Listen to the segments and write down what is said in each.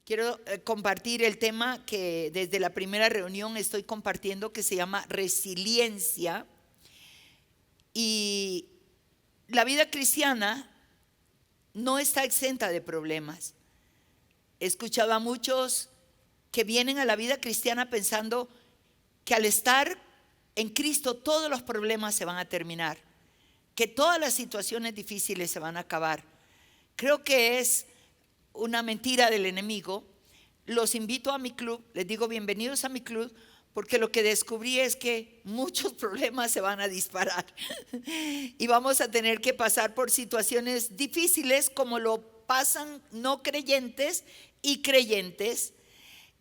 Quiero compartir el tema que desde la primera reunión estoy compartiendo, que se llama resiliencia. Y la vida cristiana no está exenta de problemas. He escuchado a muchos que vienen a la vida cristiana pensando que al estar en Cristo todos los problemas se van a terminar, que todas las situaciones difíciles se van a acabar. Creo que es una mentira del enemigo. Los invito a mi club, les digo bienvenidos a mi club, porque lo que descubrí es que muchos problemas se van a disparar y vamos a tener que pasar por situaciones difíciles como lo pasan no creyentes y creyentes.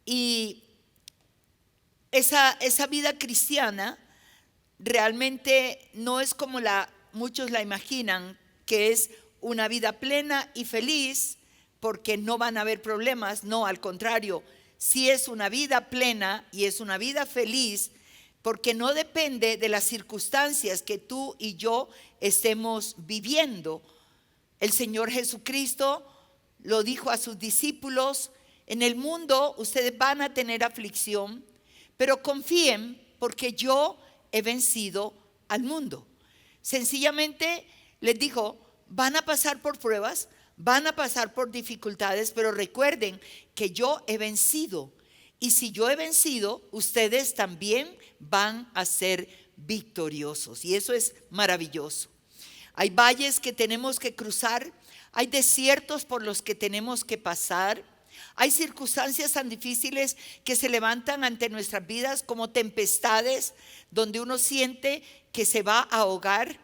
Y esa vida cristiana realmente no es como muchos la imaginan, que es una vida plena y feliz porque no van a haber problemas. No, al contrario, sí es una vida plena y es una vida feliz porque no depende de las circunstancias que tú y yo estemos viviendo. El Señor Jesucristo lo dijo a sus discípulos: en el mundo ustedes van a tener aflicción, pero confíen porque yo he vencido al mundo. Sencillamente les dijo: van a pasar por pruebas, van a pasar por dificultades, pero recuerden que yo he vencido. Y si yo he vencido, ustedes también van a ser victoriosos. Y eso es maravilloso. Hay valles que tenemos que cruzar, hay desiertos por los que tenemos que pasar, hay circunstancias tan difíciles que se levantan ante nuestras vidas como tempestades donde uno siente que se va a ahogar,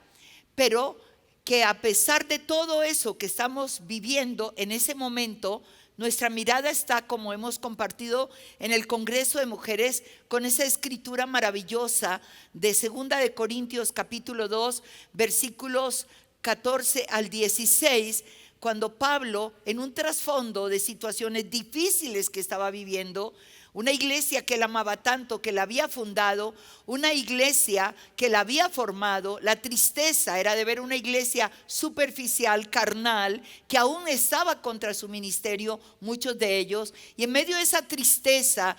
pero que a pesar de todo eso que estamos viviendo en ese momento, nuestra mirada está, como hemos compartido en el Congreso de Mujeres, con esa escritura maravillosa de 2 de Corintios capítulo 2, versículos 14 al 16, cuando Pablo, en un trasfondo de situaciones difíciles que estaba viviendo, una iglesia que él amaba tanto, que la había fundado, una iglesia que la había formado, la tristeza era de ver una iglesia superficial, carnal, que aún estaba contra su ministerio, muchos de ellos, y en medio de esa tristeza,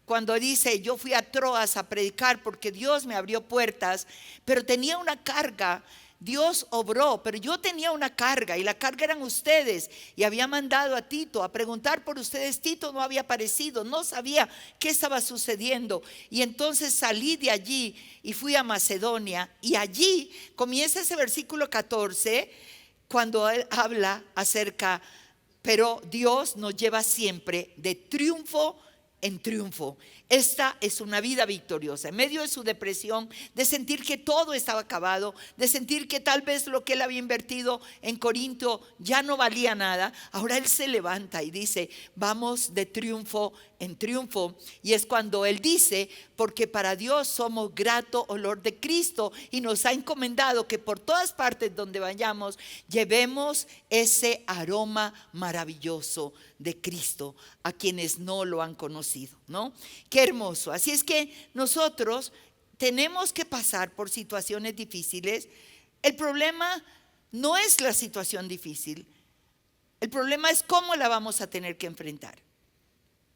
cuando dice: yo fui a Troas a predicar porque Dios me abrió puertas, pero tenía una carga. Dios obró, pero yo tenía una carga y la carga eran ustedes, y había mandado a Tito a preguntar por ustedes. Tito no había aparecido, no sabía qué estaba sucediendo, y entonces salí de allí y fui a Macedonia, y allí comienza ese versículo 14 cuando él habla acerca, pero Dios nos lleva siempre de triunfo en triunfo. Esta es una vida victoriosa. En medio de su depresión, de sentir que todo estaba acabado, de sentir que tal vez lo que él había invertido en Corinto ya no valía nada, ahora él se levanta y dice: vamos de triunfo en triunfo. Y es cuando él dice: porque para Dios somos grato olor de Cristo, y nos ha encomendado que por todas partes donde vayamos llevemos ese aroma maravilloso de Cristo a quienes no lo han conocido, ¿no? Qué hermoso. Así es que nosotros tenemos que pasar por situaciones difíciles. El problema no es la situación difícil, el problema es cómo la vamos a tener que enfrentar.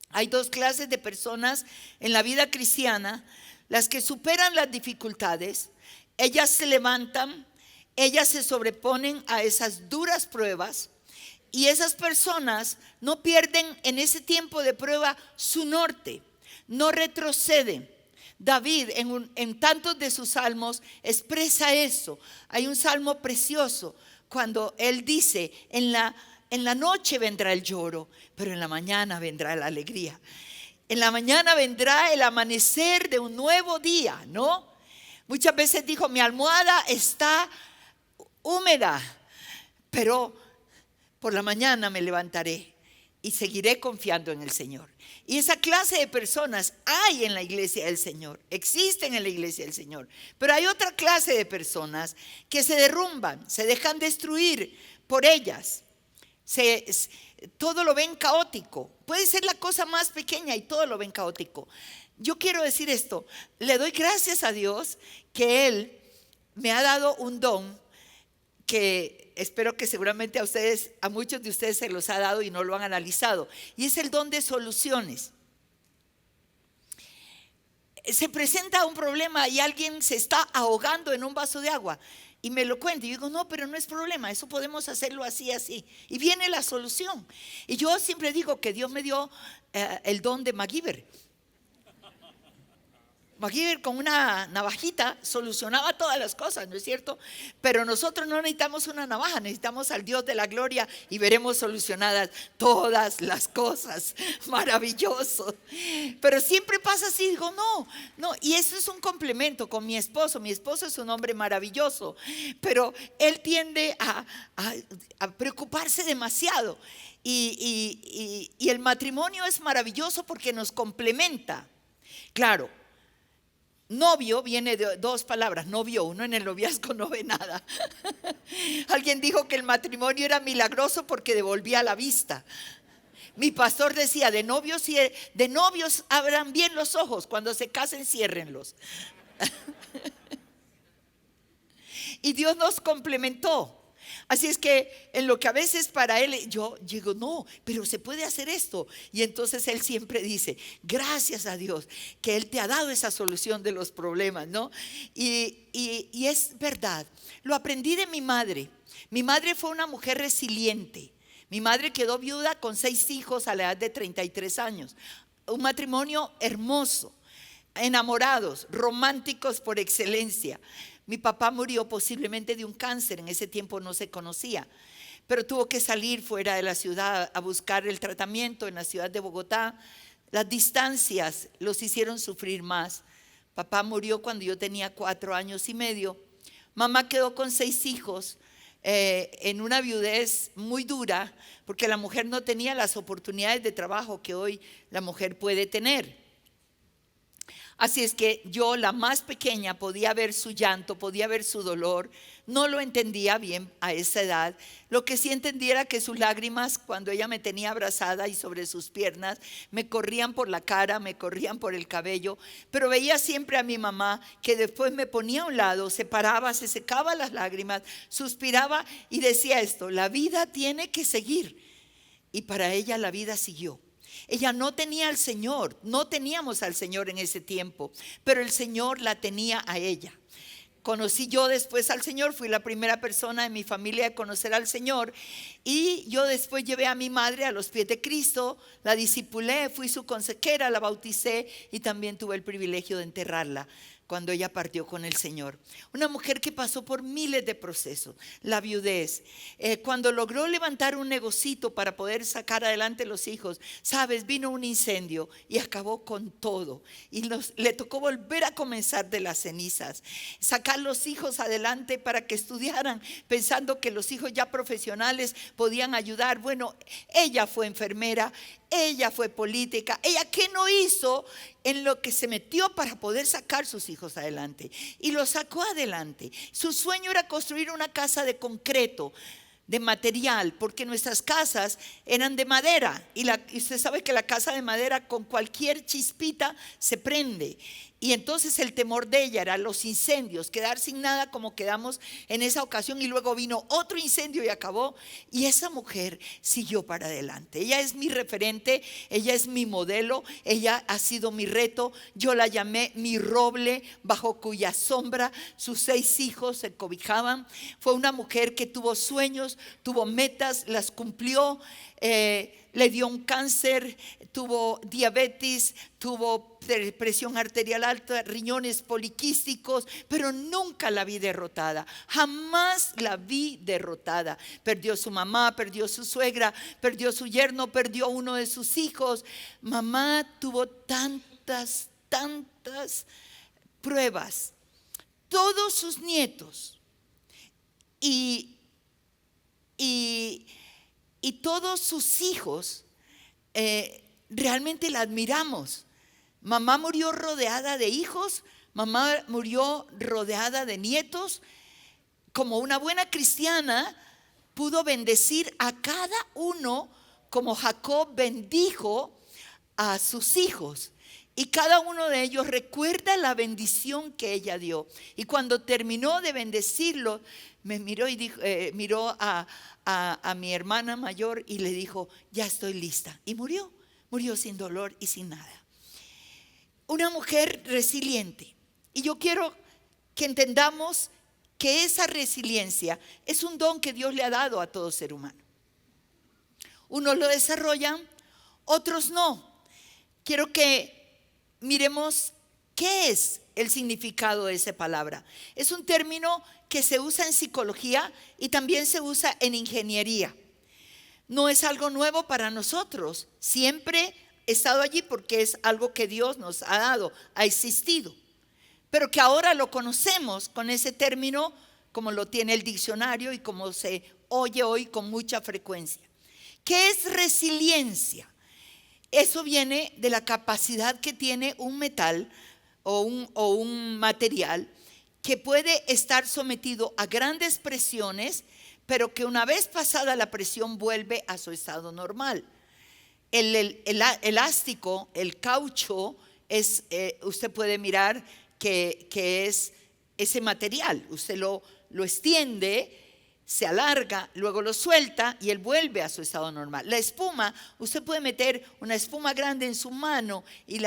Hay dos clases de personas en la vida cristiana: las que superan las dificultades, ellas se levantan, ellas se sobreponen a esas duras pruebas, y esas personas no pierden en ese tiempo de prueba su norte, no retroceden. David en tantos de sus salmos expresa eso. Hay un salmo precioso cuando él dice: en la noche vendrá el lloro, pero en la mañana vendrá la alegría. En la mañana vendrá el amanecer de un nuevo día, ¿no? Muchas veces dijo: mi almohada está húmeda, pero por la mañana me levantaré y seguiré confiando en el Señor. Y esa clase de personas hay en la iglesia del Señor, existen en la iglesia del Señor. Pero hay otra clase de personas que se derrumban, se dejan destruir por ellas. Todo lo ven caótico. Puede ser la cosa más pequeña y todo lo ven caótico. Yo quiero decir esto: le doy gracias a Dios que Él me ha dado un don que espero que seguramente a muchos de ustedes se los ha dado y no lo han analizado, y es el don de soluciones. Se presenta un problema y alguien se está ahogando en un vaso de agua y me lo cuenta y yo digo, no, pero no es problema, eso podemos hacerlo así, así, y viene la solución. Y yo siempre digo que Dios me dio el don de MacGyver. MacGyver con una navajita solucionaba todas las cosas, ¿no es cierto? Pero nosotros no necesitamos una navaja, necesitamos al Dios de la gloria y veremos solucionadas todas las cosas. Maravilloso. Pero siempre pasa así, digo, no, y eso es un complemento con mi esposo. Mi esposo es un hombre maravilloso, pero él tiende a preocuparse demasiado. Y el matrimonio es maravilloso porque nos complementa. Claro. Novio viene de dos palabras, novio, uno en el noviazgo no ve nada. Alguien dijo que el matrimonio era milagroso porque devolvía la vista. Mi pastor decía, de novios abran bien los ojos, cuando se casen ciérrenlos. Y Dios nos complementó. Así es que en lo que a veces para él, yo digo, no, pero se puede hacer esto. Y entonces él siempre dice, gracias a Dios que Él te ha dado esa solución de los problemas, ¿no? Y es verdad, lo aprendí de mi madre. Mi madre fue una mujer resiliente. Mi madre quedó viuda con 6 hijos a la edad de 33 años. Un matrimonio hermoso, enamorados, románticos por excelencia. Mi papá murió posiblemente de un cáncer, en ese tiempo no se conocía, pero tuvo que salir fuera de la ciudad a buscar el tratamiento en la ciudad de Bogotá. Las distancias los hicieron sufrir más. Papá murió cuando yo tenía 4 años y medio. Mamá quedó con 6 hijos en una viudez muy dura, porque la mujer no tenía las oportunidades de trabajo que hoy la mujer puede tener. Así es que yo, la más pequeña, podía ver su llanto, podía ver su dolor. No lo entendía bien a esa edad. Lo que sí entendía era que sus lágrimas, cuando ella me tenía abrazada y sobre sus piernas, me corrían por la cara, me corrían por el cabello. Pero veía siempre a mi mamá que después me ponía a un lado, se paraba, se secaba las lágrimas, suspiraba y decía esto: la vida tiene que seguir. Y para ella la vida siguió. Ella no tenía al Señor, no teníamos al Señor en ese tiempo, pero el Señor la tenía a ella. Conocí yo después al Señor, fui la primera persona en mi familia a conocer al Señor, y yo después llevé a mi madre a los pies de Cristo, la discipulé, fui su consejera, la bauticé y también tuve el privilegio de enterrarla cuando ella partió con el Señor. Una mujer que pasó por miles de procesos, la viudez, cuando logró levantar un negocito para poder sacar adelante los hijos, sabes, vino un incendio y acabó con todo, y le tocó volver a comenzar de las cenizas, sacar los hijos adelante para que estudiaran, pensando que los hijos ya profesionales podían ayudar. Bueno, ella fue enfermera, ella fue política, ella ¿qué no hizo en lo que se metió para poder sacar sus hijos adelante? Y los sacó adelante. Su sueño era construir una casa de concreto, de material, porque nuestras casas eran de madera, y usted sabe que la casa de madera con cualquier chispita se prende. Y entonces el temor de ella era los incendios, quedar sin nada como quedamos en esa ocasión, y luego vino otro incendio y acabó. Y esa mujer siguió para adelante. Ella es mi referente, ella es mi modelo, ella ha sido mi reto. Yo la llamé mi roble bajo cuya sombra sus 6 hijos se cobijaban. Fue una mujer que tuvo sueños, tuvo metas, las cumplió. Le dio un cáncer, tuvo diabetes, tuvo presión arterial alta, riñones poliquísticos, pero nunca la vi derrotada, jamás la vi derrotada. Perdió su mamá, perdió su suegra, perdió su yerno, perdió uno de sus hijos. Mamá tuvo tantas pruebas. Todos sus nietos y todos sus hijos realmente la admiramos. Mamá murió rodeada de hijos, mamá murió rodeada de nietos. Como una buena cristiana, pudo bendecir a cada uno como Jacob bendijo a sus hijos. Y cada uno de ellos recuerda la bendición que ella dio. Y cuando terminó de bendecirlo, me miró y dijo, miró a mi hermana mayor y le dijo: ya estoy lista. Y murió sin dolor y sin nada. Una mujer resiliente. Y yo quiero que entendamos que esa resiliencia es un don que Dios le ha dado a todo ser humano. Unos lo desarrollan, otros no. Quiero que miremos qué es el significado de esa palabra. Es un término que se usa en psicología y también se usa en ingeniería. No es algo nuevo para nosotros. Siempre ha estado allí porque es algo que Dios nos ha dado, ha existido. Pero que ahora lo conocemos con ese término como lo tiene el diccionario y como se oye hoy con mucha frecuencia. ¿Qué es resiliencia? Eso viene de la capacidad que tiene un metal o un material que puede estar sometido a grandes presiones, pero que una vez pasada la presión vuelve a su estado normal. El elástico, el caucho, usted puede mirar que es ese material. Usted lo extiende, se alarga, luego lo suelta y él vuelve a su estado normal. La espuma, usted puede meter una espuma grande en su mano y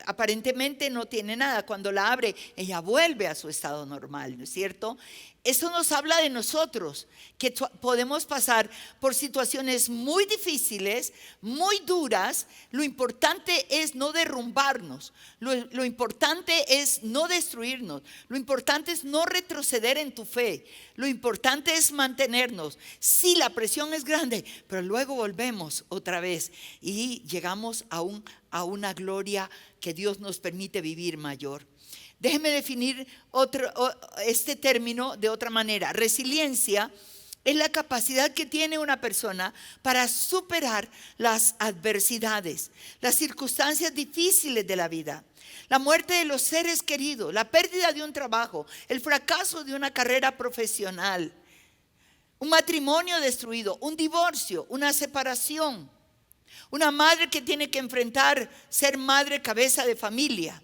aparentemente no tiene nada. Cuando la abre, ella vuelve a su estado normal, ¿no es cierto? Eso nos habla de nosotros, que podemos pasar por situaciones muy difíciles, muy duras. Lo importante es no derrumbarnos, lo importante es no destruirnos, lo importante es no retroceder en tu fe, lo importante es mantenernos. Sí, la presión es grande, pero luego volvemos otra vez y llegamos a una gloria que Dios nos permite vivir mayor. Déjeme definir este término de otra manera. Resiliencia es la capacidad que tiene una persona para superar las adversidades, las circunstancias difíciles de la vida, la muerte de los seres queridos, la pérdida de un trabajo, el fracaso de una carrera profesional, un matrimonio destruido, un divorcio, una separación, una madre que tiene que enfrentar ser madre cabeza de familia.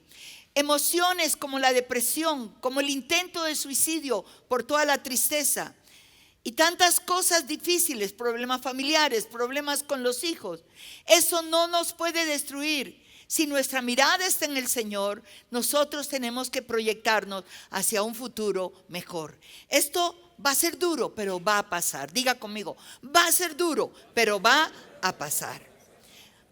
Emociones como la depresión, como el intento de suicidio por toda la tristeza y tantas cosas difíciles, problemas familiares, problemas con los hijos. Eso no nos puede destruir. Si nuestra mirada está en el Señor, nosotros tenemos que proyectarnos hacia un futuro mejor. Esto va a ser duro, pero va a pasar. Diga conmigo, va a ser duro, pero va a pasar.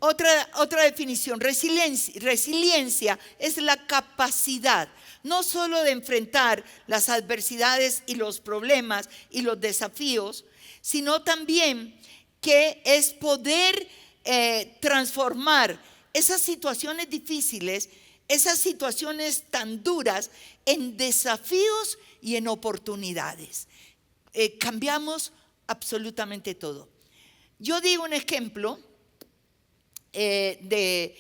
Otra definición, resiliencia es la capacidad no solo de enfrentar las adversidades y los problemas y los desafíos, sino también que es poder transformar esas situaciones difíciles, esas situaciones tan duras en desafíos y en oportunidades. Cambiamos absolutamente todo. Yo digo un ejemplo de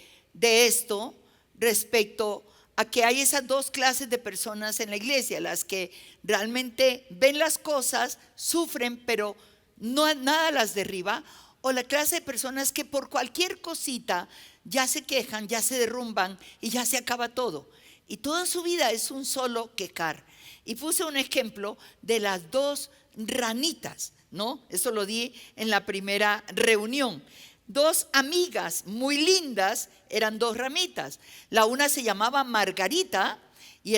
esto respecto a que hay esas dos clases de personas en la iglesia: las que realmente ven las cosas, sufren, pero nada las derriba, o la clase de personas que por cualquier cosita ya se quejan, ya se derrumban y ya se acaba todo, y toda su vida es un solo quejar. Y puse un ejemplo de las dos ranitas, ¿no? Eso lo di en la primera reunión. Dos amigas muy lindas, eran dos ramitas. La una se llamaba Margarita y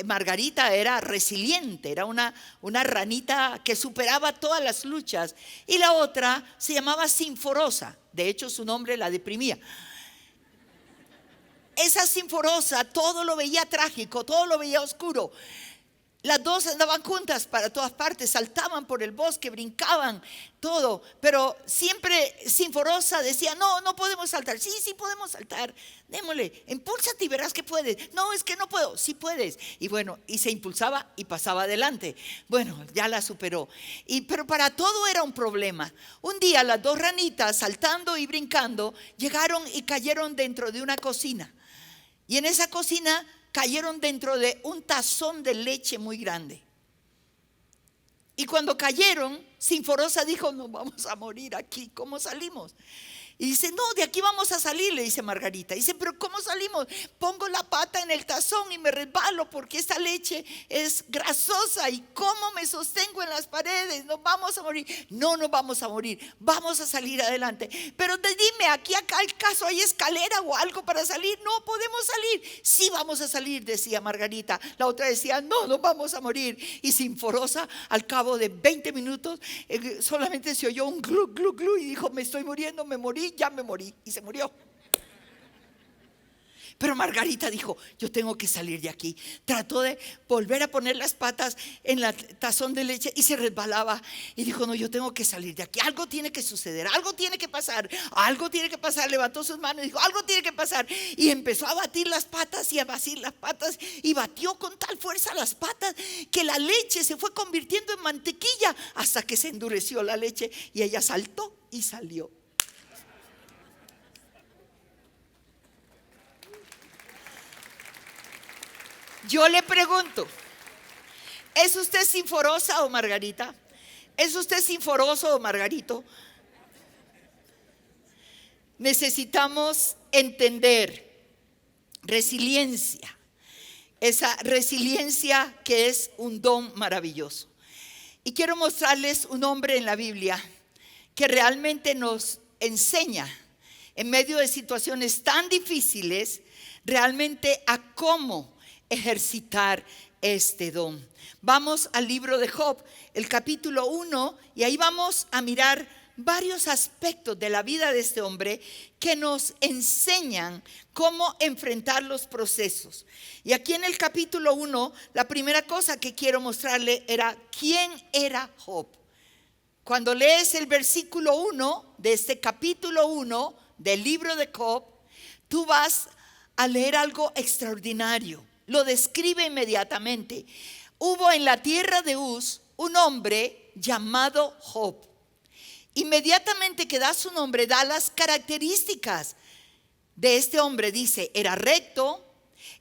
Margarita era resiliente, era una ranita que superaba todas las luchas. Y la otra se llamaba Sinforosa, de hecho su nombre la deprimía. Esa Sinforosa todo lo veía trágico, todo lo veía oscuro. Las dos andaban juntas para todas partes, saltaban por el bosque, brincaban, todo. Pero siempre Sinforosa decía: no podemos saltar. Sí podemos saltar, démosle, impúlsate y verás que puedes. No, es que no puedo, sí puedes. Y bueno, y se impulsaba y pasaba adelante. Bueno, ya la superó. Pero para todo era un problema. Un día las dos ranitas, saltando y brincando, llegaron y cayeron dentro de una cocina. Y en esa cocina cayeron dentro de un tazón de leche muy grande. Y cuando cayeron, Sinforosa dijo: nos vamos a morir aquí, ¿cómo salimos? Y dice, no, de aquí vamos a salir, le dice Margarita. Dice, pero ¿cómo salimos? Pongo la pata en el tazón y me resbalo porque esta leche es grasosa. ¿Y cómo me sostengo en las paredes? Nos vamos a morir. No nos vamos a morir, vamos a salir adelante. Pero dime, aquí acá el caso, ¿hay escalera o algo para salir? No podemos salir. Sí vamos a salir, decía Margarita. La otra decía, no, nos vamos a morir. Y Sinforosa, al cabo de 20 minutos, solamente se oyó un glu, glu, glu y dijo, me estoy muriendo, me morí. Ya me morí, y se murió. Pero Margarita dijo, yo tengo que salir de aquí. Trató de volver a poner las patas en la tazón de leche y se resbalaba. Y dijo, no, yo tengo que salir de aquí. Algo tiene que suceder, algo tiene que pasar. Algo tiene que pasar. Levantó sus manos y dijo, algo tiene que pasar. Y empezó a batir las patas y a batir las patas. Y batió con tal fuerza las patas que la leche se fue convirtiendo en mantequilla hasta que se endureció la leche. Y ella saltó y salió. Yo le pregunto, ¿es usted Sinforosa o Margarita? ¿Es usted Sinforoso o Margarito? Necesitamos entender resiliencia, esa resiliencia que es un don maravilloso. Y quiero mostrarles un hombre en la Biblia que realmente nos enseña en medio de situaciones tan difíciles realmente a cómo ejercitar este don. Vamos al libro de Job, el capítulo 1, y ahí vamos a mirar varios aspectos de la vida de este hombre que nos enseñan cómo enfrentar los procesos. Y aquí en el capítulo 1, la primera cosa que quiero mostrarle era quién era Job. Cuando lees el versículo 1 de este capítulo 1 del libro de Job, tú vas a leer algo extraordinario. Lo describe inmediatamente. Hubo en la tierra de Uz un hombre llamado Job. Inmediatamente que da su nombre, da las características de este hombre. Dice, era recto,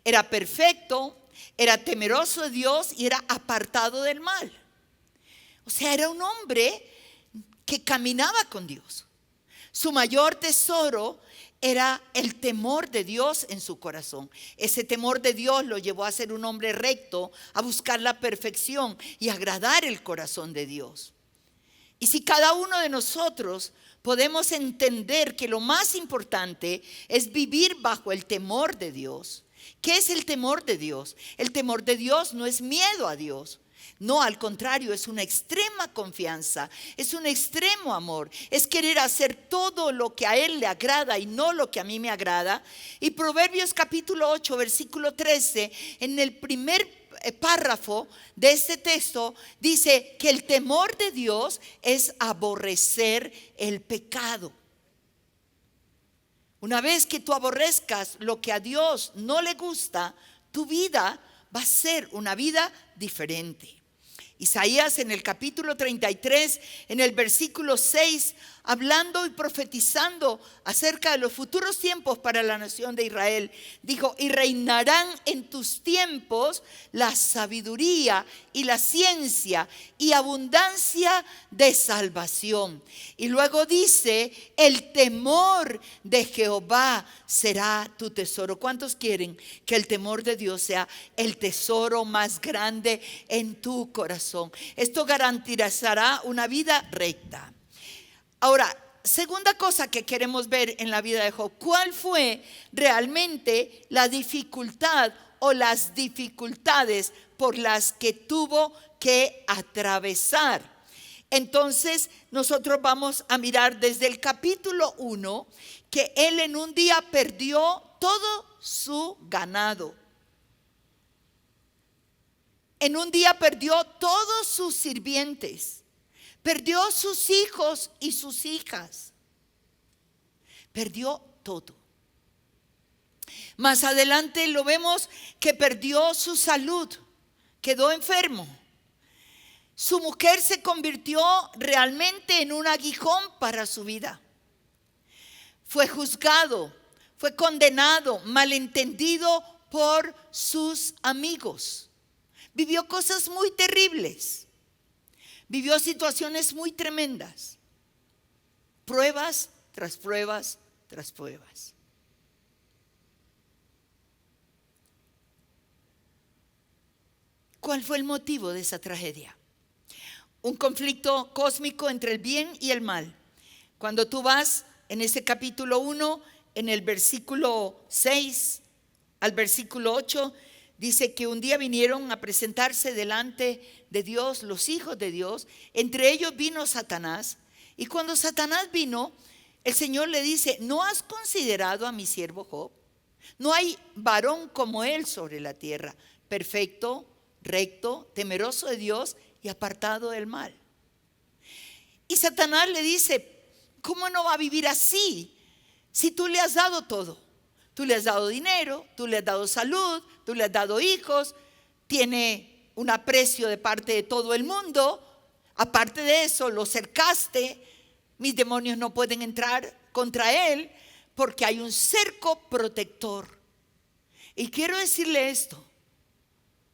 era perfecto, era temeroso de Dios y era apartado del mal. O sea, era un hombre que caminaba con Dios. Su mayor tesoro era el temor de Dios en su corazón. Ese temor de Dios lo llevó a ser un hombre recto, a buscar la perfección y agradar el corazón de Dios. Y si cada uno de nosotros podemos entender que lo más importante es vivir bajo el temor de Dios. ¿Qué es el temor de Dios? El temor de Dios no es miedo a Dios. No, al contrario, es una extrema confianza, es un extremo amor, es querer hacer todo lo que a Él le agrada y no lo que a mí me agrada. Y Proverbios capítulo 8, versículo 13, en el primer párrafo de este texto, dice que el temor de Dios es aborrecer el pecado. Una vez que tú aborrezcas lo que a Dios no le gusta, tu vida va a ser una vida diferente. Isaías en el capítulo 33, en el versículo 6, hablando y profetizando acerca de los futuros tiempos para la nación de Israel, dijo, y reinarán en tus tiempos la sabiduría y la ciencia y abundancia de salvación. Y luego dice, el temor de Jehová será tu tesoro. ¿Cuántos quieren que el temor de Dios sea el tesoro más grande en tu corazón? Esto garantizará una vida recta. Ahora, segunda cosa que queremos ver en la vida de Job, ¿cuál fue realmente la dificultad o las dificultades por las que tuvo que atravesar? Entonces, nosotros vamos a mirar desde el capítulo 1 que él en un día perdió todo su ganado. En un día perdió todos sus sirvientes. Perdió sus hijos y sus hijas. Perdió todo. Más adelante lo vemos que perdió su salud. Quedó enfermo. Su mujer se convirtió realmente en un aguijón para su vida. Fue juzgado, fue condenado, malentendido por sus amigos. Vivió cosas muy terribles. Vivió situaciones muy tremendas, pruebas tras pruebas, tras pruebas. ¿Cuál fue el motivo de esa tragedia? Un conflicto cósmico entre el bien y el mal. Cuando tú vas en ese capítulo 1, en el versículo 6 al versículo 8, dice que un día vinieron a presentarse delante de Dios los hijos de Dios. Entre ellos vino Satanás. Y cuando Satanás vino, el Señor le dice: ¿no has considerado a mi siervo Job? No hay varón como él sobre la tierra, perfecto, recto, temeroso de Dios y apartado del mal. Y Satanás le dice: ¿cómo no va a vivir así si tú le has dado todo? Tú le has dado dinero, tú le has dado salud, tú le has dado hijos, tiene un aprecio de parte de todo el mundo. Aparte de eso, lo cercaste. Mis demonios no pueden entrar contra él porque hay un cerco protector. Y quiero decirle esto: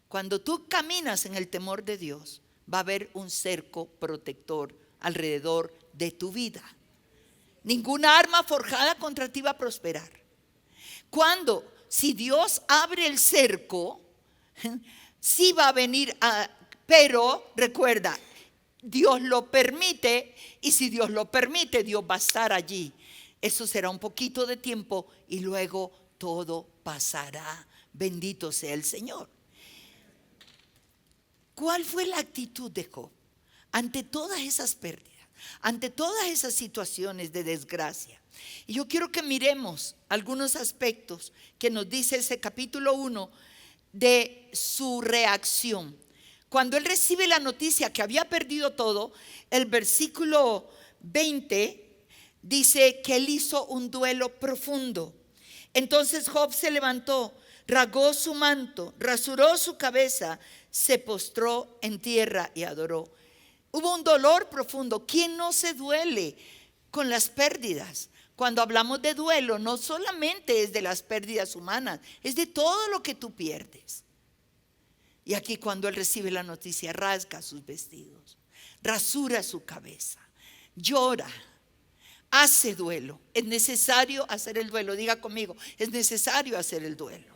cuando tú caminas en el temor de Dios, va a haber un cerco protector alrededor de tu vida. Ninguna arma forjada contra ti va a prosperar. Si Dios abre el cerco, sí va a venir, pero recuerda, Dios lo permite, y si Dios lo permite, Dios va a estar allí. Eso será un poquito de tiempo y luego todo pasará. Bendito sea el Señor. ¿Cuál fue la actitud de Job ante todas esas pérdidas, ante todas esas situaciones de desgracia? Y yo quiero que miremos algunos aspectos que nos dice ese capítulo 1 de su reacción. Cuando él recibe la noticia que había perdido todo, el versículo 20 dice que él hizo un duelo profundo. Entonces Job se levantó, rasgó su manto, rasuró su cabeza, se postró en tierra y adoró. Hubo un dolor profundo. ¿Quién no se duele con las pérdidas? Cuando hablamos de duelo, no solamente es de las pérdidas humanas, es de todo lo que tú pierdes. Y aquí, cuando él recibe la noticia, rasga sus vestidos, rasura su cabeza, llora, hace duelo. Es necesario hacer el duelo. Diga conmigo: es necesario hacer el duelo.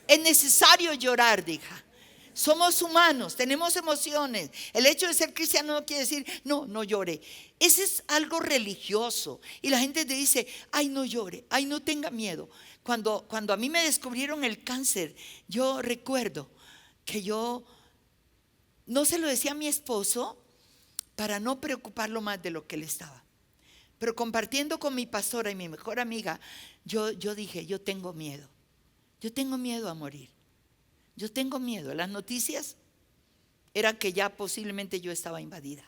Es necesario llorar, diga. Somos humanos, tenemos emociones. El hecho de ser cristiano no quiere decir no llore. Ese es algo religioso. Y la gente te dice: ay, no llore, ay, no tenga miedo. Cuando a mí me descubrieron el cáncer, yo recuerdo que yo no se lo decía a mi esposo para no preocuparlo más de lo que él estaba. Pero compartiendo con mi pastora y mi mejor amiga, yo dije: yo tengo miedo. Yo tengo miedo a morir. Yo tengo miedo. Las noticias eran que ya posiblemente yo estaba invadida.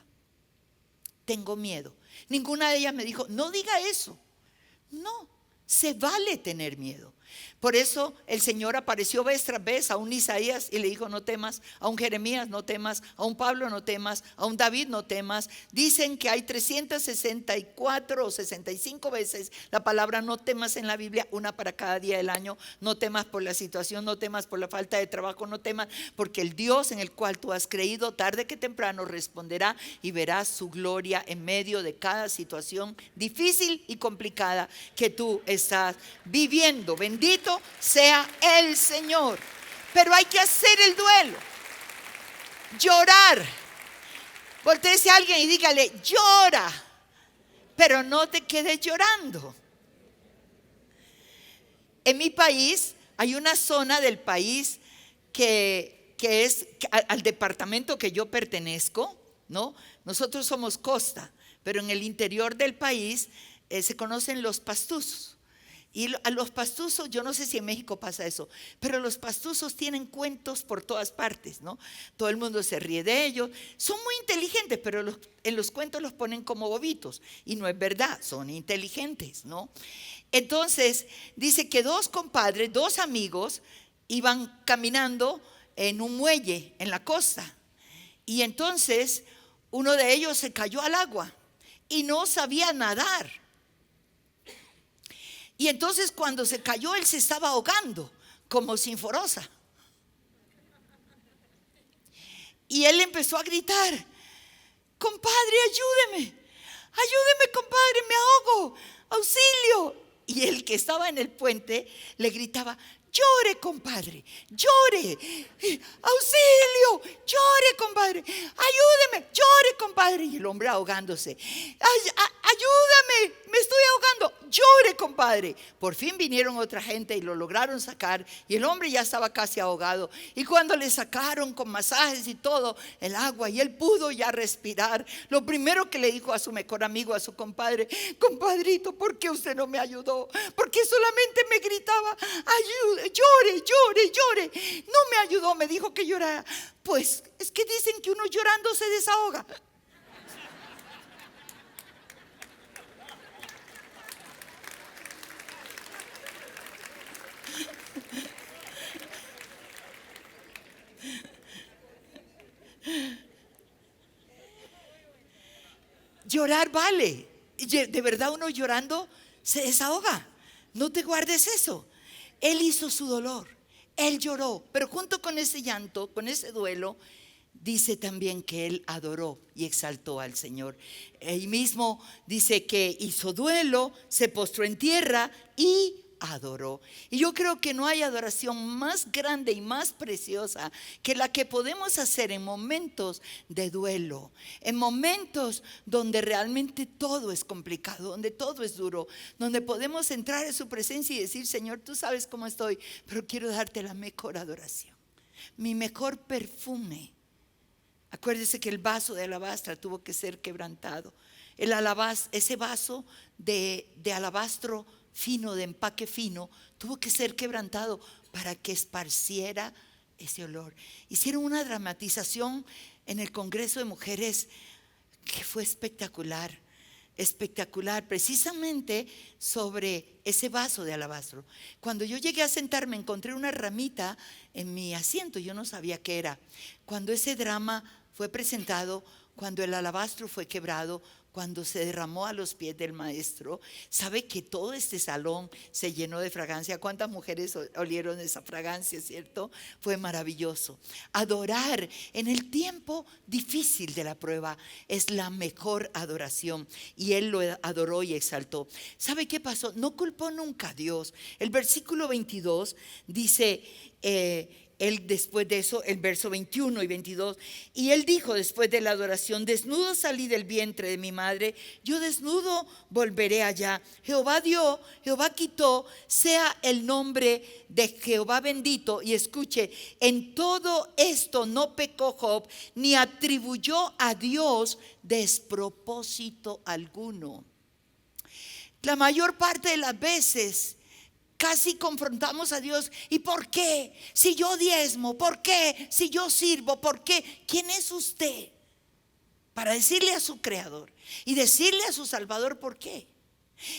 Tengo miedo. Ninguna de ellas me dijo: no diga eso. No, se vale tener miedo. Por eso el Señor apareció vez tras vez a un Isaías y le dijo: no temas. A un Jeremías: no temas. A un Pablo: no temas. A un David: no temas. Dicen que hay 364 o 65 veces la palabra no temas en la Biblia, una para cada día del año. No temas por la situación, no temas por la falta de trabajo, no temas, porque el Dios en el cual tú has creído, tarde que temprano responderá y verás su gloria en medio de cada situación difícil y complicada que tú estás viviendo. Bendito sea el Señor. Pero hay que hacer el duelo, llorar. Voltéese a alguien y dígale: llora, pero no te quedes llorando. En mi país hay una zona del país que es al departamento que yo pertenezco, ¿no? Nosotros somos costa, pero en el interior del país se conocen los pastuzos. Y a los pastuzos, yo no sé si en México pasa eso, pero los pastuzos tienen cuentos por todas partes, ¿no? Todo el mundo se ríe de ellos. Son muy inteligentes, pero en los cuentos los ponen como bobitos. Y no es verdad, son inteligentes, ¿no? Entonces, dice que dos compadres, dos amigos, iban caminando en un muelle en la costa. Y entonces, uno de ellos se cayó al agua y no sabía nadar. Y entonces, cuando se cayó, él se estaba ahogando como Sinforosa. Y él empezó a gritar: compadre, ayúdeme, ayúdeme, compadre, me ahogo, auxilio. Y el que estaba en el puente le gritaba: llore, compadre, llore, auxilio, llore, compadre, ayúdeme, llore, compadre. Y el hombre ahogándose: ayúdame, me estoy ahogando, llore, compadre. Por fin vinieron otra gente y lo lograron sacar, y el hombre ya estaba casi ahogado. Y cuando le sacaron con masajes y todo el agua, y él pudo ya respirar, lo primero que le dijo a su mejor amigo, a su compadre: compadrito, ¿por qué usted no me ayudó? Porque solamente me gritaba: ayude, llore, llore, llore. No me ayudó, me dijo que llorara. Pues es que dicen que uno llorando se desahoga. Llorar vale. De verdad, uno llorando se desahoga. No te guardes eso. Él hizo su dolor, él lloró, pero junto con ese llanto, con ese duelo, dice también que él adoró y exaltó al Señor. Él mismo dice que hizo duelo, se postró en tierra y adoró. Y yo creo que no hay adoración más grande y más preciosa que la que podemos hacer en momentos de duelo, en momentos donde realmente todo es complicado, donde todo es duro, donde podemos entrar en su presencia y decir: Señor, tú sabes cómo estoy, pero quiero darte la mejor adoración, mi mejor perfume. Acuérdese que el vaso de alabastra tuvo que ser quebrantado. Ese vaso de alabastro fino, de empaque fino, tuvo que ser quebrantado para que esparciera ese olor. Hicieron una dramatización en el Congreso de Mujeres que fue espectacular, espectacular, precisamente sobre ese vaso de alabastro. Cuando yo llegué a sentarme, encontré una ramita en mi asiento, yo no sabía qué era. Cuando ese drama fue presentado, cuando el alabastro fue quebrado, cuando se derramó a los pies del maestro, sabe que todo este salón se llenó de fragancia. ¿Cuántas mujeres olieron esa fragancia, cierto? Fue maravilloso. Adorar en el tiempo difícil de la prueba es la mejor adoración, y él lo adoró y exaltó. ¿Sabe qué pasó? No culpó nunca a Dios. El versículo 22 dice, él después de eso, el verso 21 y 22, y él dijo después de la adoración: desnudo salí del vientre de mi madre, yo desnudo volveré allá. Jehová dio, Jehová quitó, sea el nombre de Jehová bendito. Y escuche, en todo esto no pecó Job, ni atribuyó a Dios despropósito alguno. La mayor parte de las veces casi confrontamos a Dios. ¿Y por qué? Si yo diezmo, ¿por qué? Si yo sirvo, ¿por qué? ¿Quién es usted para decirle a su creador y decirle a su salvador por qué?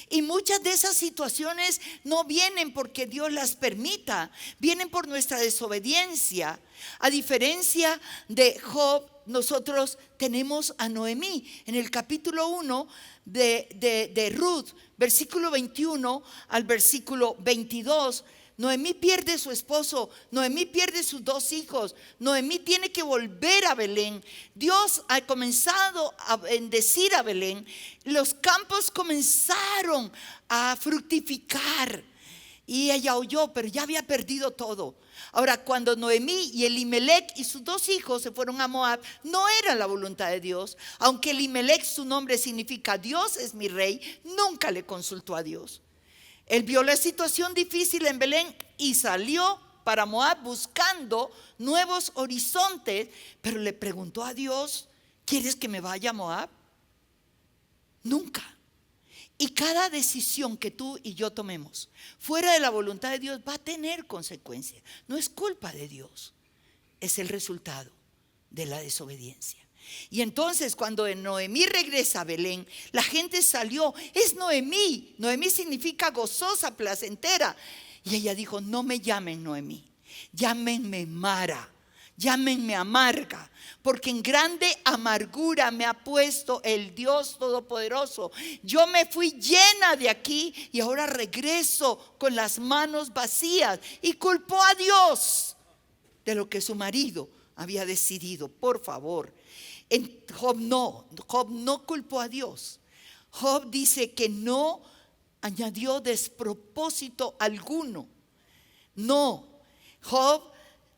Y muchas de esas situaciones no vienen porque Dios las permita, vienen por nuestra desobediencia. A diferencia de Job, nosotros tenemos a Noemí. En el capítulo 1 de Ruth, versículo 21 al versículo 22, Noemí pierde su esposo, Noemí pierde sus 2 hijos, Noemí tiene que volver a Belén. Dios ha comenzado a bendecir a Belén, los campos comenzaron a fructificar y ella oyó, pero ya había perdido todo. Ahora, cuando Noemí y Elimelec y sus 2 hijos se fueron a Moab, no era la voluntad de Dios. Aunque Elimelec, su nombre significa Dios es mi rey, nunca le consultó a Dios. Él vio la situación difícil en Belén y salió para Moab buscando nuevos horizontes, pero le preguntó a Dios: ¿quieres que me vaya a Moab? Nunca. Y cada decisión que tú y yo tomemos fuera de la voluntad de Dios va a tener consecuencias. No es culpa de Dios, es el resultado de la desobediencia. Y entonces cuando Noemí regresa a Belén, la gente salió: es Noemí. Noemí significa gozosa, placentera. Y ella dijo: no me llamen Noemí, llámenme Mara, llámenme amarga, porque en grande amargura me ha puesto el Dios Todopoderoso. Yo me fui llena de aquí y ahora regreso con las manos vacías. Y culpó a Dios de lo que su marido había decidido. Por favor, Job no culpó a Dios. Job dice que no añadió despropósito alguno. No, Job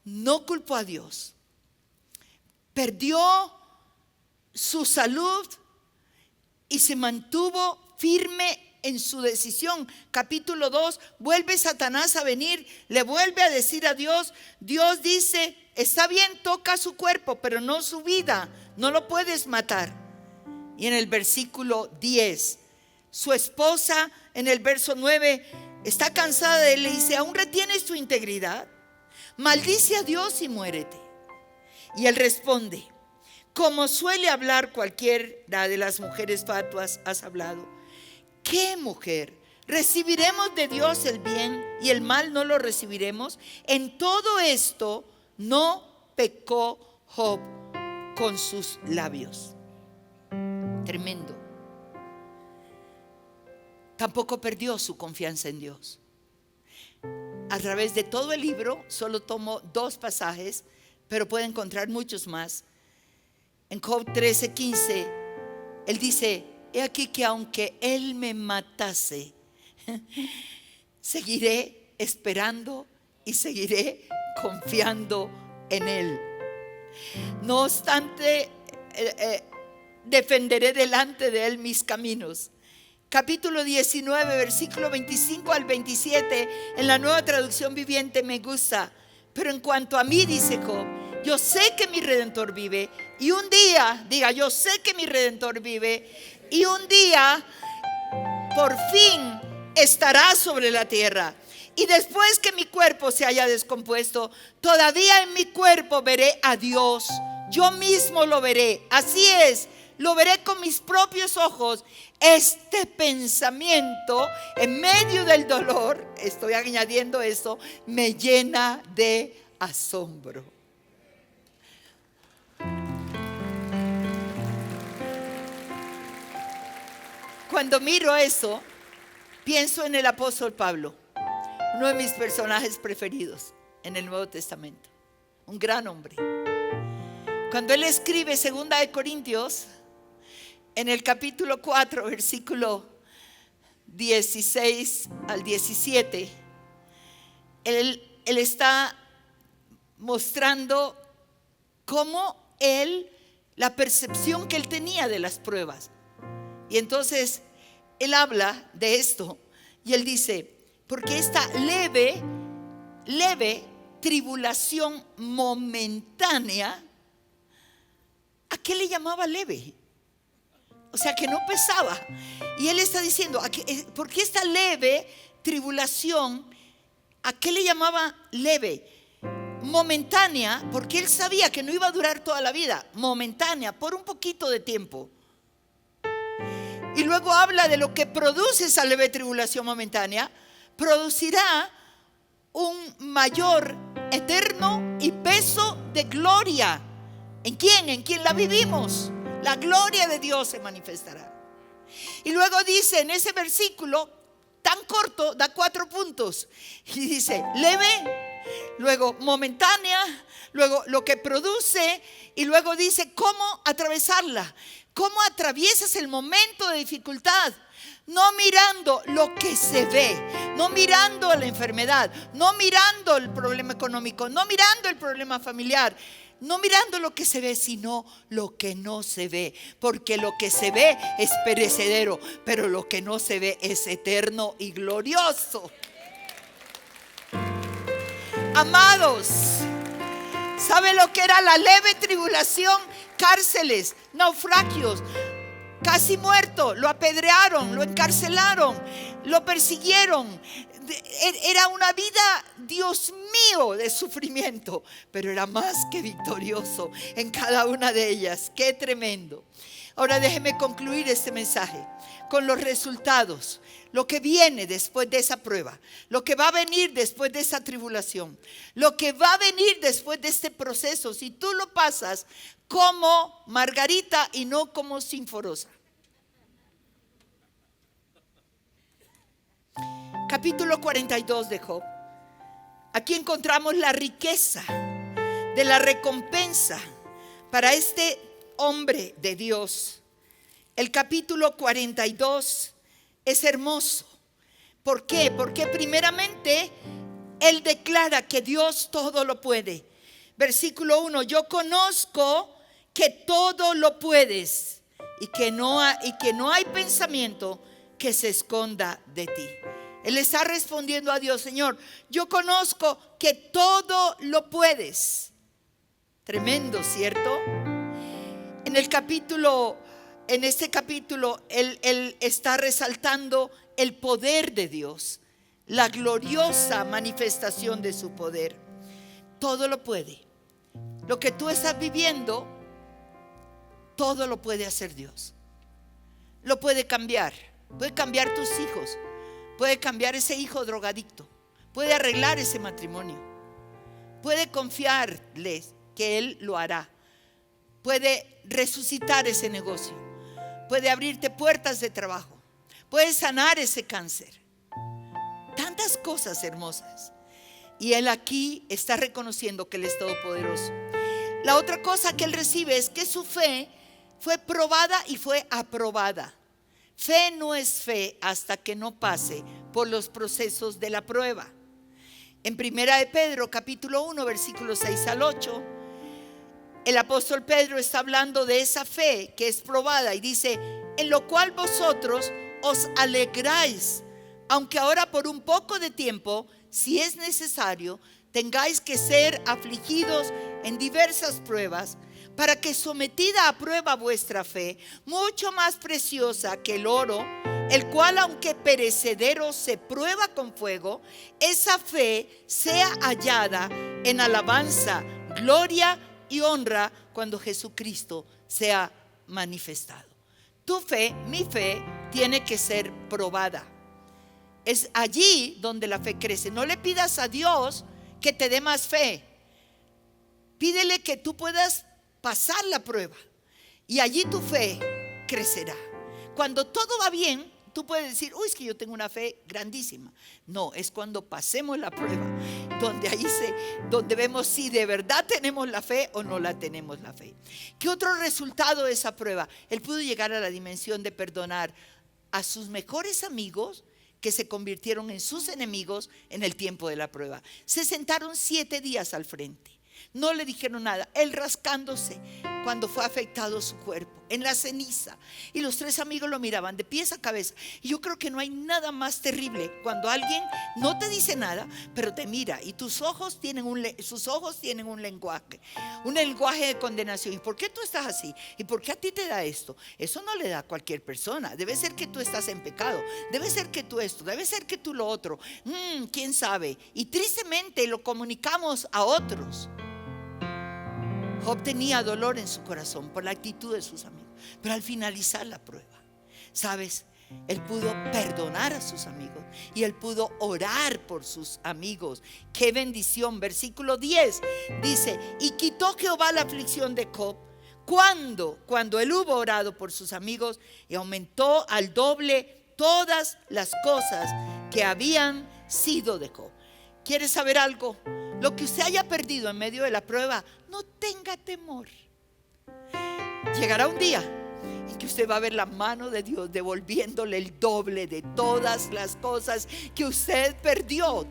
no culpó a Dios. Perdió su salud y se mantuvo firme en su decisión. Capítulo 2, vuelve Satanás a venir, le vuelve a decir a Dios. Dios dice, está bien, toca su cuerpo, pero no su vida, no lo puedes matar. Y en el versículo 10, su esposa en el verso 9 está cansada de él, le dice, ¿aún retienes tu integridad? Maldice a Dios y muérete. Y él responde, como suele hablar cualquiera de las mujeres fatuas, has hablado. ¿Qué mujer? ¿Recibiremos de Dios el bien y el mal no lo recibiremos? En todo esto no pecó Job con sus labios. Tremendo. Tampoco perdió su confianza en Dios. A través de todo el libro solo tomo 2 pasajes, pero puede encontrar muchos más. En Job 13:15, él dice, he aquí que aunque él me matase, seguiré esperando y seguiré confiando en él. No obstante, defenderé delante de él mis caminos. Capítulo 19, versículo 25 al 27, en la Nueva Traducción Viviente me gusta. Pero en cuanto a mí, dice Job, yo sé que mi Redentor vive, y un día, diga, yo sé que mi Redentor vive, y un día por fin estará sobre la tierra. Y después que mi cuerpo se haya descompuesto, todavía en mi cuerpo veré a Dios. Yo mismo lo veré. Así es, lo veré con mis propios ojos. Este pensamiento en medio del dolor, estoy añadiendo esto, me llena de asombro. Cuando miro eso, pienso en el apóstol Pablo, uno de mis personajes preferidos en el Nuevo Testamento, un gran hombre. Cuando él escribe 2 de Corintios, en el capítulo 4, versículo 16 al 17, él está mostrando cómo la percepción que él tenía de las pruebas. Y entonces él habla de esto y él dice, porque esta leve tribulación momentánea, ¿a qué le llamaba leve? O sea, que no pesaba. Y él está diciendo, porque esta leve tribulación, ¿a qué le llamaba leve? Momentánea, porque él sabía que no iba a durar toda la vida. Momentánea, por un poquito de tiempo. Y luego habla de lo que produce esa leve tribulación momentánea. Producirá un mayor, eterno y peso de gloria. ¿En quién? En quien la vivimos. La gloria de Dios se manifestará. Y luego dice en ese versículo tan corto, da 4 puntos. Y dice leve, luego momentánea, luego lo que produce, y luego dice cómo atravesarla. ¿Cómo atraviesas el momento de dificultad? No mirando lo que se ve, no mirando la enfermedad, no mirando el problema económico, no mirando el problema familiar, no mirando lo que se ve, sino lo que no se ve. Porque lo que se ve es perecedero, pero lo que no se ve es eterno y glorioso. Amados, ¿sabe lo que era la leve tribulación? Cárceles, naufragios, casi muerto, lo apedrearon, lo encarcelaron, lo persiguieron. Era una vida, Dios mío, de sufrimiento, pero era más que victorioso en cada una de ellas. Qué tremendo. Ahora déjeme concluir este mensaje con los resultados, lo que viene después de esa prueba, lo que va a venir después de esa tribulación, lo que va a venir después de este proceso, si tú lo pasas como Margarita y no como Sinforosa. Capítulo 42 de Job. Aquí encontramos la riqueza de la recompensa para este hombre de Dios. El capítulo 42 es hermoso. ¿Por qué? Porque primeramente Él declara que Dios todo lo puede. Versículo 1: yo conozco que todo lo puedes y que no hay pensamiento que se esconda de ti. Él está respondiendo a Dios: Señor, yo conozco que todo lo puedes. Tremendo, ¿cierto? En este capítulo, él está resaltando el poder de Dios, la gloriosa manifestación de su poder. Todo lo puede. Lo que tú estás viviendo, todo lo puede hacer Dios. Lo puede cambiar tus hijos, puede cambiar ese hijo drogadicto, puede arreglar ese matrimonio, puede confiarles que Él lo hará, puede resucitar ese negocio, puede abrirte puertas de trabajo, puede sanar ese cáncer. Tantas cosas hermosas. Y Él aquí está reconociendo que Él es todopoderoso. La otra cosa que Él recibe es que su fe fue probada y fue aprobada. Fe no es fe hasta que no pase por los procesos de la prueba. En primera de Pedro capítulo 1 versículos 6 al 8, el apóstol Pedro está hablando de esa fe que es probada y dice: en lo cual vosotros os alegráis, aunque ahora por un poco de tiempo, si es necesario, tengáis que ser afligidos en diversas pruebas, para que sometida a prueba vuestra fe, mucho más preciosa que el oro, el cual aunque perecedero se prueba con fuego, esa fe sea hallada en alabanza, gloria y honra cuando Jesucristo sea manifestado. Tu fe, mi fe, tiene que ser probada. Es allí donde la fe crece. No le pidas a Dios que te dé más fe. Pídele que tú puedas pasar la prueba y allí tu fe crecerá. Cuando todo va bien, tú puedes decir: uy, es que yo tengo una fe grandísima. No, es cuando pasemos la prueba donde vemos si de verdad tenemos la fe o no la tenemos la fe. ¿Qué otro resultado de esa prueba? Él pudo llegar a la dimensión de perdonar a sus mejores amigos, que se convirtieron en sus enemigos en el tiempo de la prueba. Se sentaron 7 días al frente, no le dijeron nada, él rascándose cuando fue afectado su cuerpo, en la ceniza, y los 3 amigos lo miraban de pies a cabeza. Y yo creo que no hay nada más terrible cuando alguien no te dice nada, pero te mira y sus ojos tienen un lenguaje de condenación. ¿Y por qué tú estás así? ¿Y por qué a ti te da esto? Eso no le da a cualquier persona. Debe ser que tú estás en pecado, debe ser que tú esto, debe ser que tú lo otro, quién sabe. Y tristemente lo comunicamos a otros. Job tenía dolor en su corazón por la actitud de sus amigos, pero al finalizar la prueba, ¿sabes? Él pudo perdonar a sus amigos y él pudo orar por sus amigos. ¡Qué bendición! Versículo 10 dice: y quitó Jehová la aflicción de Job cuando él hubo orado por sus amigos, y aumentó al doble todas las cosas que habían sido de Job. ¿Quieres saber algo? Lo que usted haya perdido en medio de la prueba, no tenga temor. Llegará un día en que usted va a ver la mano de Dios devolviéndole el doble de todas las cosas que usted perdió.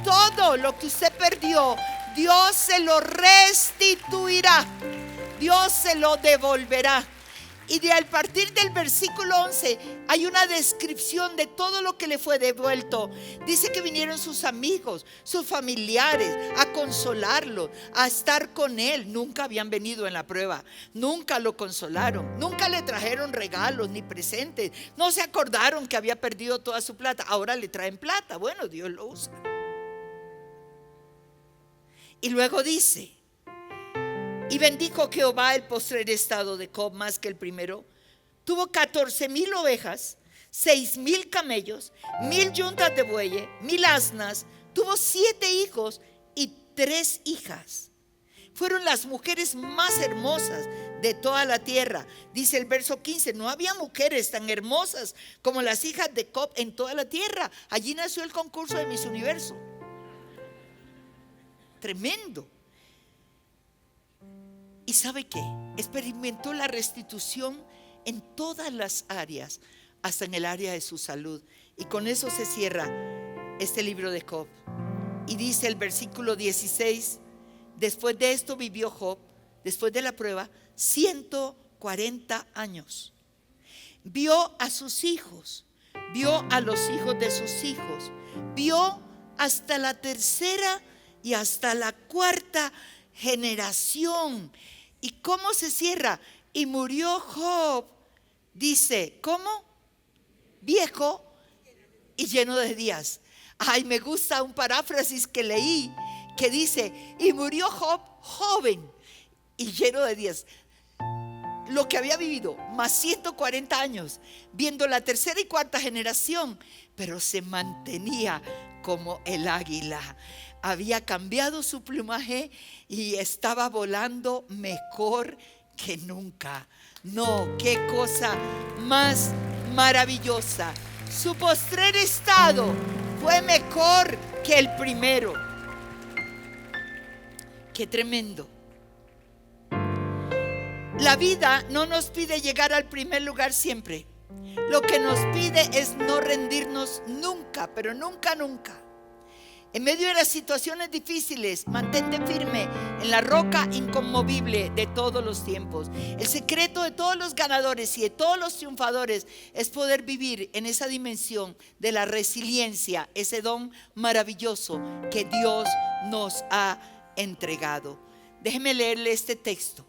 Todo lo que usted perdió, Dios se lo restituirá, Dios se lo devolverá. Y a partir del versículo 11 hay una descripción de todo lo que le fue devuelto. Dice que vinieron sus amigos, sus familiares a consolarlo, a estar con él. Nunca habían venido en la prueba, nunca lo consolaron, nunca le trajeron regalos ni presentes. No se acordaron que había perdido toda su plata. Ahora le traen plata. Bueno, Dios lo usa. Y luego dice: y bendijo Jehová el postrer estado de Job más que el primero. Tuvo 14,000 ovejas, 6,000 camellos, 1,000 yuntas de bueyes, 1,000 asnas. Tuvo 7 hijos y 3 hijas. Fueron las mujeres más hermosas de toda la tierra. Dice el verso 15: no había mujeres tan hermosas como las hijas de Job en toda la tierra. Allí nació el concurso de Miss Universo. Tremendo. ¿Y sabe qué? Experimentó la restitución en todas las áreas, hasta en el área de su salud. Y con eso se cierra este libro de Job. Y dice el versículo 16: después de esto vivió Job, después de la prueba, 140 años. Vio a sus hijos, vio a los hijos de sus hijos, vio hasta la tercera y hasta la cuarta generación. ¿Y cómo se cierra? Y murió Job, dice, ¿cómo? Viejo y lleno de días. Ay, me gusta un paráfrasis que leí que dice: y murió Job joven y lleno de días. Lo que había vivido, más 140 años, viendo la tercera y cuarta generación, pero se mantenía como el águila. Había cambiado su plumaje y estaba volando mejor que nunca. No, qué cosa más maravillosa. Su postrer estado fue mejor que el primero. Qué tremendo. La vida no nos pide llegar al primer lugar siempre. Lo que nos pide es no rendirnos nunca, pero nunca, nunca. En medio de las situaciones difíciles, mantente firme en la roca inconmovible de todos los tiempos. El secreto de todos los ganadores y de todos los triunfadores es poder vivir en esa dimensión de la resiliencia, ese don maravilloso que Dios nos ha entregado. Déjeme leerle este texto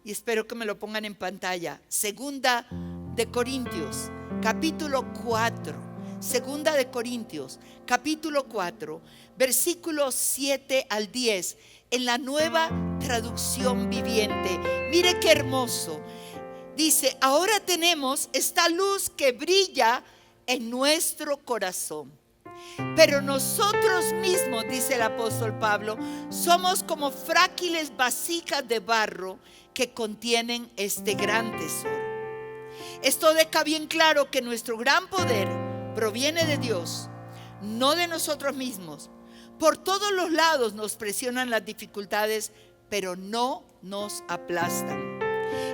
y espero que me lo pongan en pantalla. Segunda de Corintios, capítulo 4. Segunda de Corintios, capítulo 4, versículos 7 al 10, en la Nueva Traducción Viviente. Mire qué hermoso. Dice: ahora tenemos esta luz que brilla en nuestro corazón, pero nosotros mismos, dice el apóstol Pablo, somos como frágiles vasijas de barro que contienen este gran tesoro. Esto deja bien claro que nuestro gran poder proviene de Dios, no de nosotros mismos. Por todos los lados nos presionan las dificultades, pero no nos aplastan.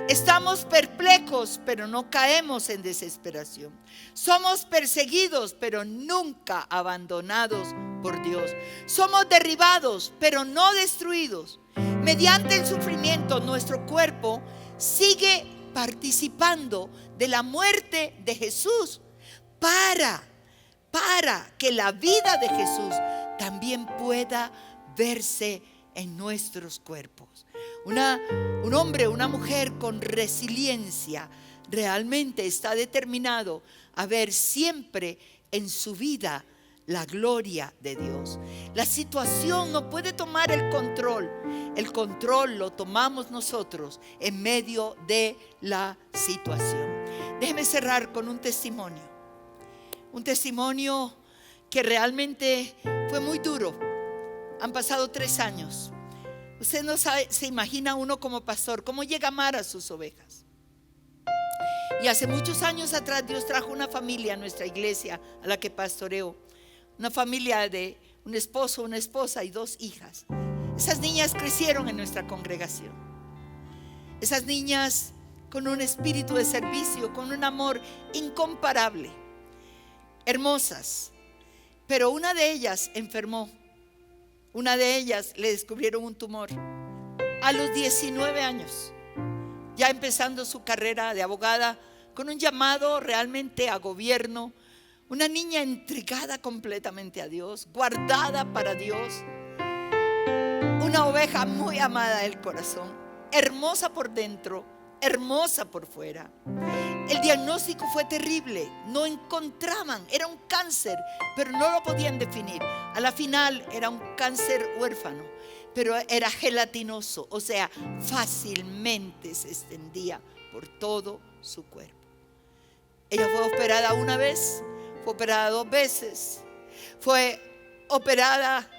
Estamos perplejos, pero no caemos en desesperación. Somos perseguidos, pero nunca abandonados por Dios. Somos derribados, pero no destruidos. Mediante el sufrimiento, nuestro cuerpo sigue participando de la muerte de Jesús, para que la vida de Jesús también pueda verse en nuestros cuerpos. Un hombre, una mujer con resiliencia realmente está determinado a ver siempre en su vida la gloria de Dios. La situación no puede tomar el control. El control lo tomamos nosotros en medio de la situación. Déjeme cerrar con un testimonio. Un testimonio que realmente fue muy duro. Han pasado 3 años. Usted no sabe, se imagina uno como pastor cómo llega a amar a sus ovejas. Y hace muchos años atrás Dios trajo una familia a nuestra iglesia a la que pastoreo. Una familia de un esposo, una esposa y 2 hijas. Esas niñas crecieron en nuestra congregación. Esas niñas con un espíritu de servicio, con un amor incomparable. Hermosas, pero una de ellas enfermó. Una de ellas le descubrieron un tumor a los 19 años, ya empezando su carrera de abogada, con un llamado realmente a gobierno. Una niña entregada completamente a Dios, guardada para Dios, una oveja muy amada del corazón, hermosa por dentro, hermosa por fuera. El diagnóstico fue terrible, no encontraban, era un cáncer, pero no lo podían definir. A la final era un cáncer huérfano, pero era gelatinoso, o sea, fácilmente se extendía por todo su cuerpo. Ella fue operada una vez, fue operada 2 veces, fue operada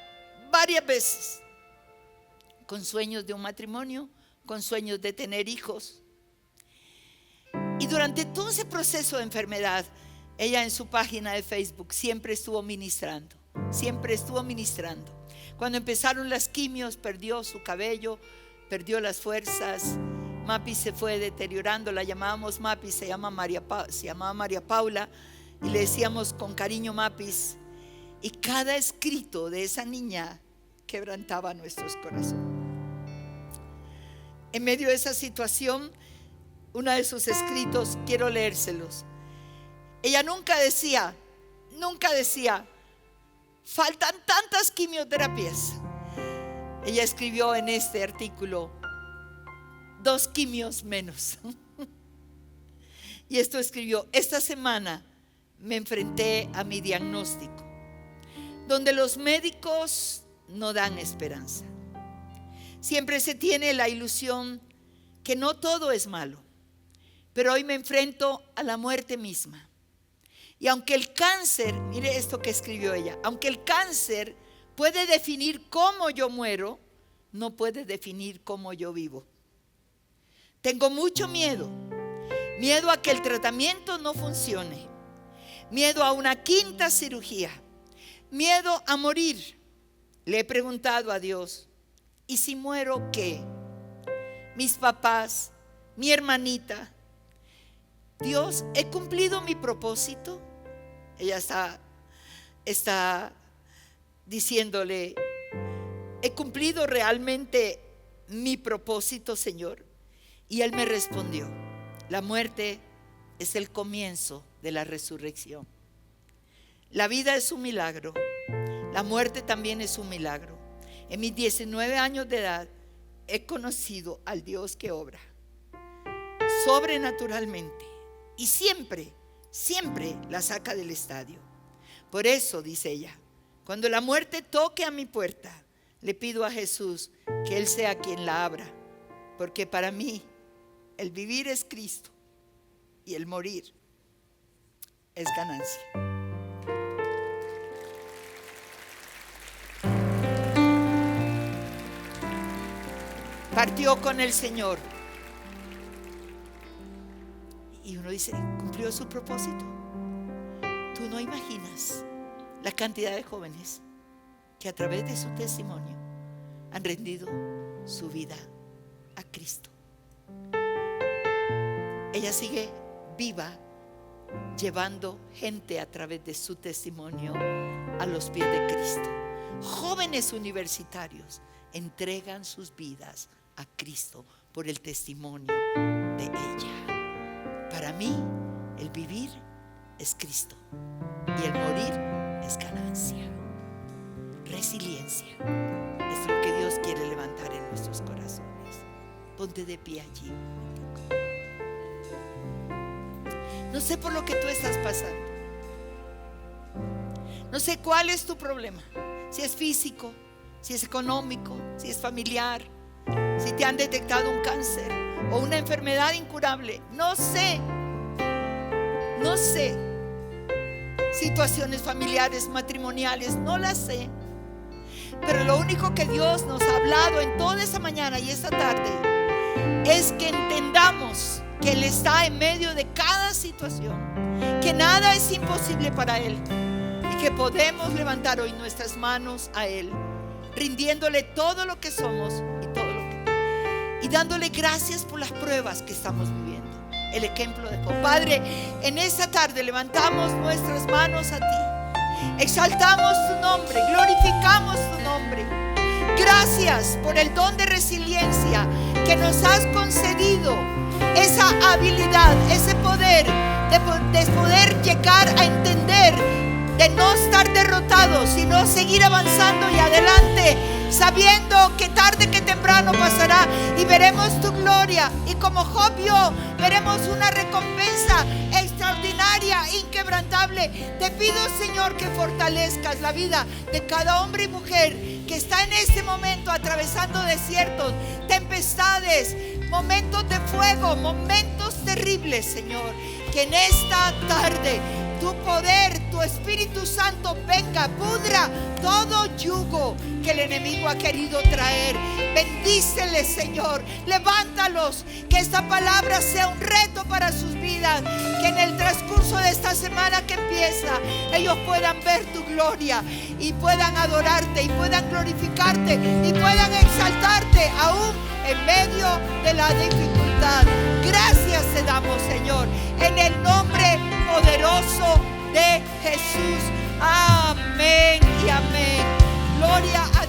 varias veces, con sueños de un matrimonio, con sueños de tener hijos. Y durante todo ese proceso de enfermedad, ella en su página de Facebook siempre estuvo ministrando, siempre estuvo ministrando. Cuando empezaron las quimios, perdió su cabello, perdió las fuerzas. Mapi se fue deteriorando, la llamábamos Mapi, se llamaba María Paula. y le decíamos con cariño Mapis, y cada escrito de esa niña quebrantaba nuestros corazones. En medio de esa situación, uno de sus escritos, quiero leérselos. Ella nunca decía, faltan tantas quimioterapias. Ella escribió en este artículo, 2 quimios menos. Y esto escribió: esta semana me enfrenté a mi diagnóstico, donde los médicos no dan esperanza. Siempre se tiene la ilusión que no todo es malo, pero hoy me enfrento a la muerte misma. Y aunque el cáncer, mire esto que escribió ella, aunque el cáncer puede definir cómo yo muero, no puede definir cómo yo vivo. Tengo mucho miedo a que el tratamiento no funcione, miedo a una 5ª cirugía, miedo a morir. Le he preguntado a Dios, ¿y si muero qué? Mis papás, mi hermanita. Dios, ¿he cumplido mi propósito? Ella está diciéndole, ¿he cumplido realmente mi propósito, Señor? Y Él me respondió, la muerte es el comienzo de la resurrección. La vida es un milagro, la muerte también es un milagro. En mis 19 años de edad he conocido al Dios que obra sobrenaturalmente y siempre la saca del estadio. Por eso, dice ella, cuando la muerte toque a mi puerta, le pido a Jesús que Él sea quien la abra, porque para mí el vivir es Cristo y el morir es ganancia. Partió con el Señor y uno dice, ¿cumplió su propósito? Tú no imaginas la cantidad de jóvenes que a través de su testimonio han rendido su vida a Cristo. Ella sigue viva, llevando gente a través de su testimonio a los pies de Cristo. Jóvenes universitarios entregan sus vidas a Cristo por el testimonio de ella. Para mí, el vivir es Cristo y el morir es ganancia. Resiliencia es lo que Dios quiere levantar en nuestros corazones. Ponte de pie allí. No sé por lo que tú estás pasando. No sé cuál es tu problema. Si es físico, si es económico, si es familiar, si te han detectado un cáncer o una enfermedad incurable. No sé. Situaciones familiares, matrimoniales, no las sé. Pero lo único que Dios nos ha hablado en toda esta mañana y esta tarde es que entendamos que Él está en medio de cada situación, que nada es imposible para Él y que podemos levantar hoy nuestras manos a Él, rindiéndole todo lo que somos y dándole gracias por las pruebas que estamos viviendo. El ejemplo de Job. Padre, en esta tarde levantamos nuestras manos a ti, exaltamos tu nombre, glorificamos tu nombre. Gracias por el don de resiliencia que nos has concedido, esa habilidad, ese poder de poder llegar a entender, de no estar derrotados, sino seguir avanzando y adelante, sabiendo que tarde que temprano pasará y veremos tu gloria. Y como Job vio, veremos una recompensa extraordinaria, inquebrantable. Te pido, Señor, que fortalezcas la vida de cada hombre y mujer que está en este momento atravesando desiertos, tempestades, momentos de fuego, momentos terribles, Señor. Que en esta tarde tu poder, tu Espíritu Santo venga, pudra todo yugo que el enemigo ha querido traer. Bendíceles, Señor, levántalos, que esta palabra sea un reto para sus vidas, que en el transcurso de esta semana que empieza ellos puedan ver tu gloria y puedan adorarte y puedan glorificarte y puedan exaltarte aún en medio de la dificultad. Gracias te damos, Señor, en el nombre poderoso de Jesús. Amén y amén. Gloria a